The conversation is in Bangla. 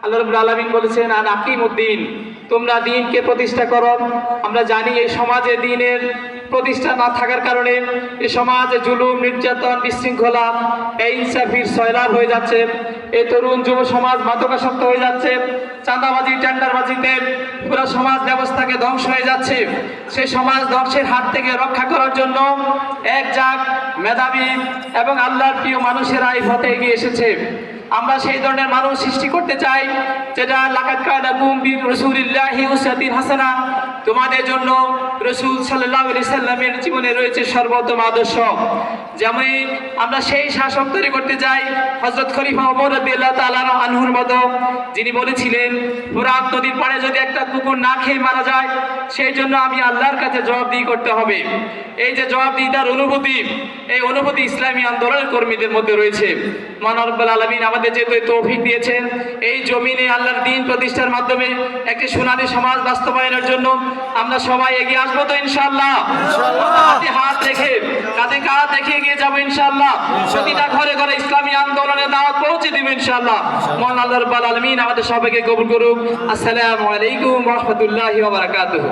আল্লাহ রাব্বুল আলামিন বলেছেন আন আকিমুদ্দিন, তোমরা দিনকে প্রতিষ্ঠা করো। আমরা জানি এই সমাজে দিনের প্রতিষ্ঠা না থাকার কারণে এই সমাজে জুলুম, নির্যাতন, বিশৃঙ্খলা, এই ইনসাফির সয়লাব হয়ে যাচ্ছে। এই তরুণ যুব সমাজ মাদকাসক্ত হয়ে যাচ্ছে, চাঁদাবাজি, টেন্ডারবাজিতে পুরো সমাজ ব্যবস্থাকে ধ্বংস হয়ে যাচ্ছে। সেই সমাজ ধ্বংসের হাত থেকে রক্ষা করার জন্য এক জাগ মেধাবী এবং আল্লাহর প্রিয় মানুষেরা এই পথে এগিয়ে এসেছে। আমরা সেই ধরনের মানুষ সৃষ্টি করতে চাই যেটা লাকাদ কানা লাকুম ফি রাসূলিল্লাহি উসওয়াতুন হাসানা, তোমাদের জন্য রাসূল সাল্লাল্লাহু আলাইহি সাল্লামের জীবনে রয়েছে সর্বোত্তম আদর্শ। যেমন আমরা সেই শাসক তৈরি করতে চাই হযরত খলিফা ওমর রাদিয়াল্লাহু তাআলা আনহুর মতো, যিনি বলেছিলেন ফোরাত নদীর পাড়ে যদি একটা কুকুর না খেয়ে মারা যায় সেই জন্য আমি আল্লাহর কাছে জবাবদিহি করতে হবে। এই যে জবাবদিহিতার অনুভূতি, এই অনুভূতি ইসলামী আন্দোলনের কর্মীদের মধ্যে রয়েছে। মহান রব্বুল আলামিন আমাদের যেহেতু তৌফিক দিয়েছেন এই জমিনে আল্লাহর দ্বীন প্রতিষ্ঠার মাধ্যমে একটি সোনালী সমাজ বাস্তবায়নের জন্য আমরা সবাই এগিয়ে আসবো তো ইনশাআল্লাহ। হাতে হাত রেখে কাঁধে কাঁধ রেখে এগিয়ে যাবো ইনশাআল্লাহ। প্রতিটা ঘরে ঘরে ইসলামী আন্দোলনের দাওয়াত পৌঁছে দিব ইনশাআল্লাহ। মহান আল্লাহ রাব্বুল আলামিন আমাদের সবাইকে কবুল করুক। আসসালামু আলাইকুম ওয়া রাহমাতুল্লাহি ওয়া বারাকাতুহু।